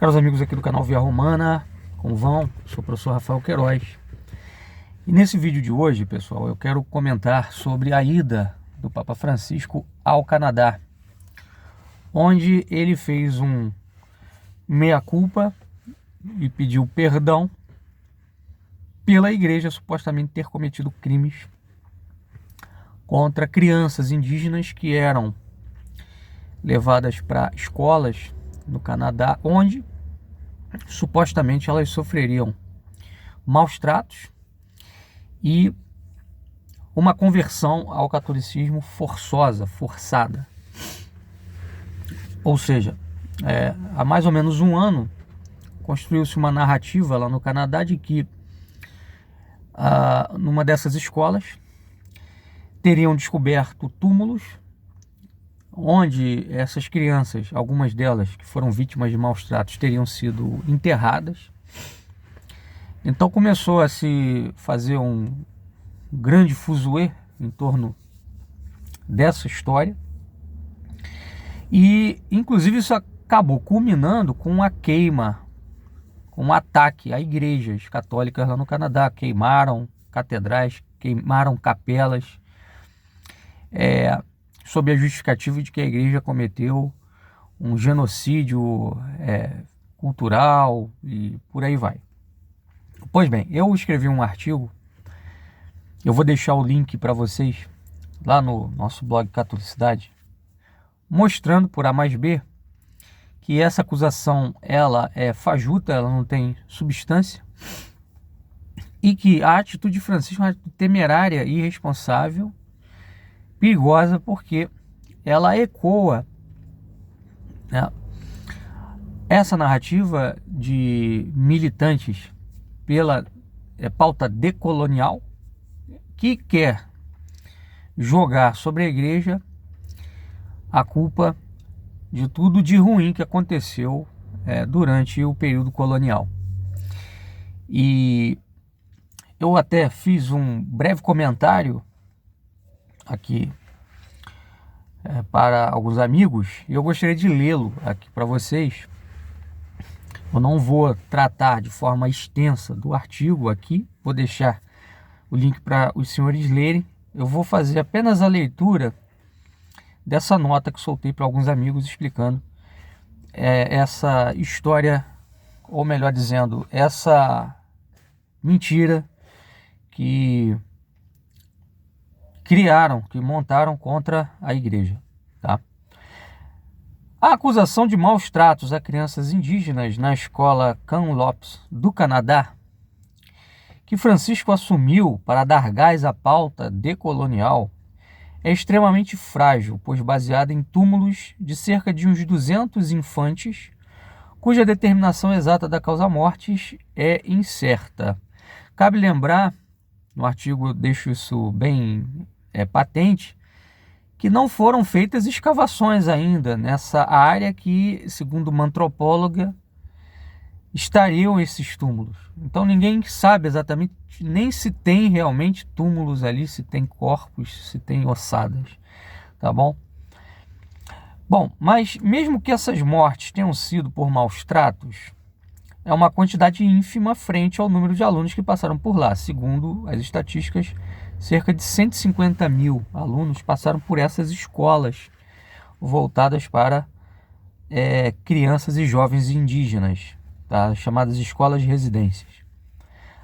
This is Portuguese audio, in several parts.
Caros amigos aqui do canal Via Romana, como vão? Sou o professor Rafael Queiroz. E nesse vídeo de hoje, pessoal, eu quero comentar sobre a ida do Papa Francisco ao Canadá, onde ele fez um meia-culpa e pediu perdão pela igreja supostamente ter cometido crimes contra crianças indígenas que eram levadas para escolas no Canadá, onde supostamente elas sofreriam maus tratos e uma conversão ao catolicismo forçada. Ou seja, há mais ou menos um ano construiu-se uma narrativa lá no Canadá de que numa dessas escolas teriam descoberto túmulos onde essas crianças, algumas delas que foram vítimas de maus tratos, teriam sido enterradas. Então começou a se fazer um grande fuzuê em torno dessa história. E inclusive isso acabou culminando com a queima, com um ataque a igrejas católicas lá no Canadá. Queimaram catedrais, queimaram capelas, sob a justificativa de que a igreja cometeu um genocídio cultural e por aí vai. Pois bem, eu escrevi um artigo, eu vou deixar o link para vocês lá no nosso blog Catolicidade, mostrando por A mais B que essa acusação ela é fajuta, ela não tem substância, e que a atitude de Francisco é uma atitude temerária e irresponsável, perigosa, porque ela ecoa, né, essa narrativa de militantes pela pauta decolonial que quer jogar sobre a igreja a culpa de tudo de ruim que aconteceu durante o período colonial. E eu até fiz um breve comentário aqui para alguns amigos, e eu gostaria de lê-lo aqui para vocês. Eu não vou tratar de forma extensa do artigo aqui, vou deixar o link para os senhores lerem. Eu vou fazer apenas a leitura dessa nota que soltei para alguns amigos explicando essa história, ou melhor dizendo, essa mentira que montaram contra a igreja, tá? A acusação de maus tratos a crianças indígenas na escola Kamloops do Canadá, que Francisco assumiu para dar gás à pauta decolonial, é extremamente frágil, pois baseada em túmulos de cerca de uns 200 infantes, cuja determinação exata da causa-mortes é incerta. Cabe lembrar, no artigo eu deixo isso bem patente, que não foram feitas escavações ainda nessa área que, segundo uma antropóloga, estariam esses túmulos. Então ninguém sabe exatamente nem se tem realmente túmulos ali, se tem corpos, se tem ossadas, tá bom? Bom, mas mesmo que essas mortes tenham sido por maus tratos, é uma quantidade ínfima frente ao número de alunos que passaram por lá. Segundo as estatísticas, cerca de 150 mil alunos passaram por essas escolas voltadas para crianças e jovens indígenas, tá? Chamadas escolas de residências.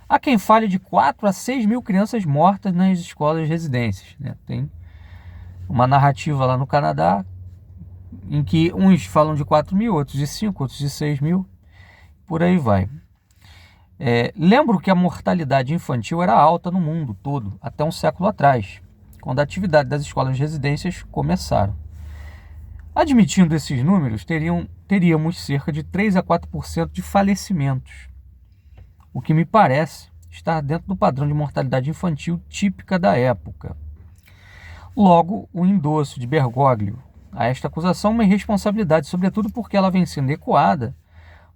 Há quem fale de 4 a 6 mil crianças mortas nas escolas de residências, né? Tem uma narrativa lá no Canadá em que uns falam de 4 mil, outros de 5, outros de 6 mil, por aí vai. Lembro que a mortalidade infantil era alta no mundo todo, até um século atrás, quando a atividade das escolas de residências começaram. Admitindo esses números, teríamos cerca de 3 a 4% de falecimentos, o que me parece estar dentro do padrão de mortalidade infantil típica da época. Logo, o endosso de Bergoglio a esta acusação é uma irresponsabilidade, sobretudo porque ela vem sendo ecoada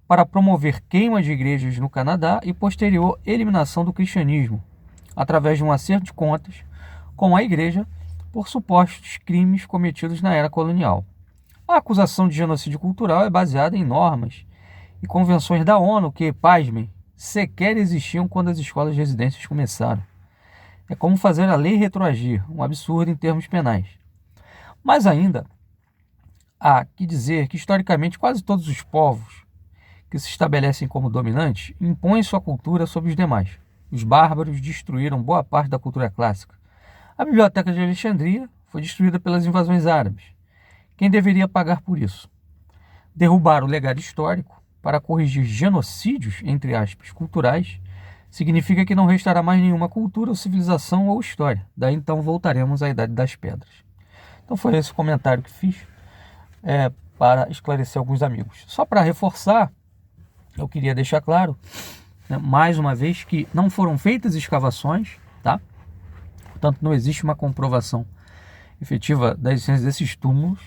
para promover queima de igrejas no Canadá e posterior eliminação do cristianismo, através de um acerto de contas com a igreja por supostos crimes cometidos na era colonial. A acusação de genocídio cultural é baseada em normas e convenções da ONU que, pasmem, sequer existiam quando as escolas de residências começaram. É como fazer a lei retroagir, um absurdo em termos penais. Mas ainda há que dizer que, historicamente, quase todos os povos que se estabelecem como dominantes impõem sua cultura sobre os demais. Os bárbaros destruíram boa parte da cultura clássica. A Biblioteca de Alexandria foi destruída pelas invasões árabes. Quem deveria pagar por isso? Derrubar o legado histórico para corrigir genocídios, entre aspas, culturais, significa que não restará mais nenhuma cultura ou civilização ou história. Daí então voltaremos à Idade das Pedras. Então foi esse o comentário que fiz para esclarecer alguns amigos. Só para reforçar, eu queria deixar claro, né, mais uma vez, que não foram feitas escavações, tá? Portanto, não existe uma comprovação efetiva da existência desses túmulos.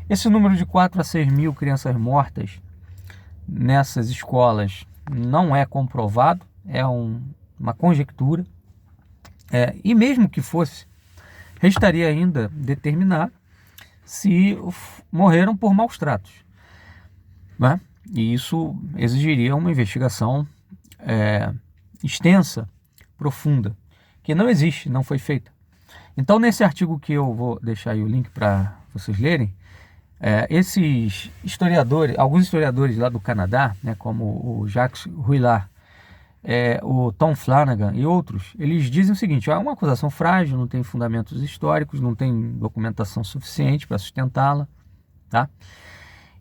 Esse número de 4 a 6 mil crianças mortas nessas escolas não é comprovado, é uma conjectura. E mesmo que fosse, restaria ainda determinar se morreram por maus tratos, né? E isso exigiria uma investigação extensa, profunda, que não existe, não foi feita. Então, nesse artigo que eu vou deixar aí o link para vocês lerem, esses historiadores, alguns historiadores lá do Canadá, né, como o Jacques Ruillard, o Tom Flanagan e outros, eles dizem o seguinte: é uma acusação frágil, não tem fundamentos históricos, não tem documentação suficiente para sustentá-la, tá?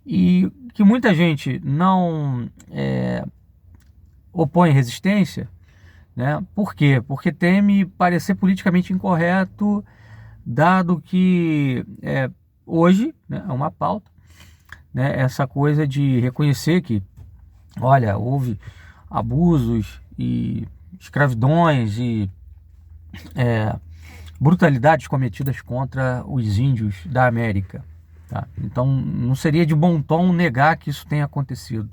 E que muita gente não opõe resistência, né? Por quê? Porque teme parecer politicamente incorreto, dado que hoje, né, é uma pauta, né, essa coisa de reconhecer que, olha, houve abusos e escravidões e brutalidades cometidas contra os índios da América, tá? Então não seria de bom tom negar que isso tenha acontecido.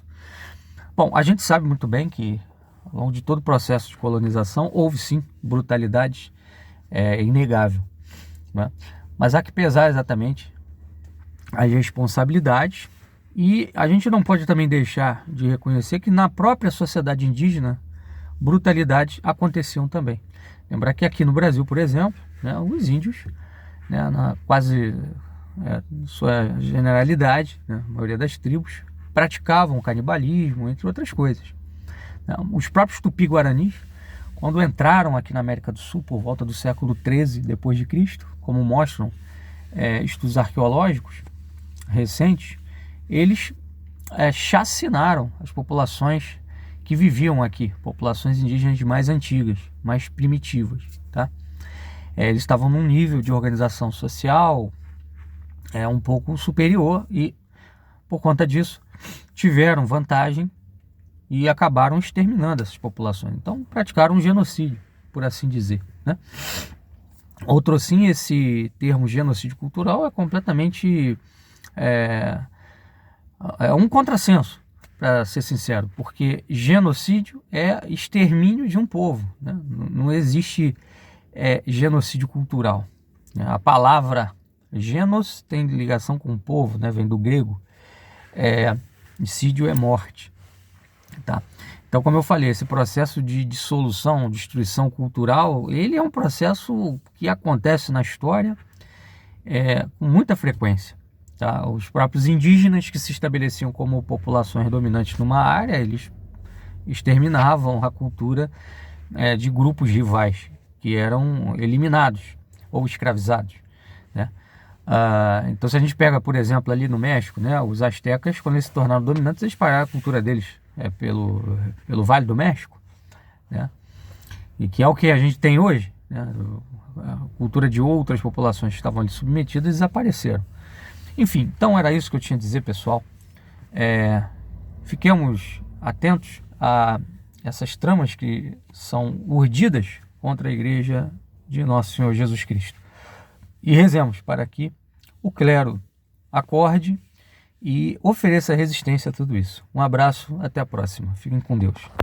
Bom, a gente sabe muito bem que ao longo de todo o processo de colonização houve sim brutalidades, é inegável, né? Mas há que pesar exatamente as responsabilidades, e a gente não pode também deixar de reconhecer que na própria sociedade indígena brutalidades aconteciam também. Lembrar que aqui no Brasil, por exemplo, né, os índios, né, na quase sua generalidade, né, a maioria das tribos, praticavam canibalismo, entre outras coisas. Os próprios tupi-guaranis, quando entraram aqui na América do Sul por volta do século XIII depois de Cristo, como mostram estudos arqueológicos recentes, eles chacinaram as populações que viviam aqui, populações indígenas mais antigas, mais primitivas, tá? Eles estavam num nível de organização social um pouco superior e, por conta disso, tiveram vantagem e acabaram exterminando essas populações. Então, praticaram um genocídio, por assim dizer, né? Outro sim, esse termo genocídio cultural é completamente um contrassenso, para ser sincero, porque genocídio é extermínio de um povo, né? Não existe genocídio cultural. A palavra genos tem ligação com o povo, né? Vem do grego. Sídio é morte, tá? Então, como eu falei, esse processo de dissolução, destruição cultural, ele é um processo que acontece na história com muita frequência, tá? Os próprios indígenas que se estabeleciam como populações dominantes numa área, eles exterminavam a cultura de grupos rivais que eram eliminados ou escravizados, né? Então, se a gente pega, por exemplo, ali no México, né, os astecas, quando eles se tornaram dominantes, eles espalharam a cultura deles pelo Vale do México, né? E que é o que a gente tem hoje, né? A cultura de outras populações que estavam ali submetidas desapareceram. Enfim, então era isso que eu tinha a dizer, pessoal. Fiquemos atentos a essas tramas que são urdidas contra a Igreja de Nosso Senhor Jesus Cristo. E rezemos para que o clero acorde e ofereça resistência a tudo isso. Um abraço, até a próxima. Fiquem com Deus.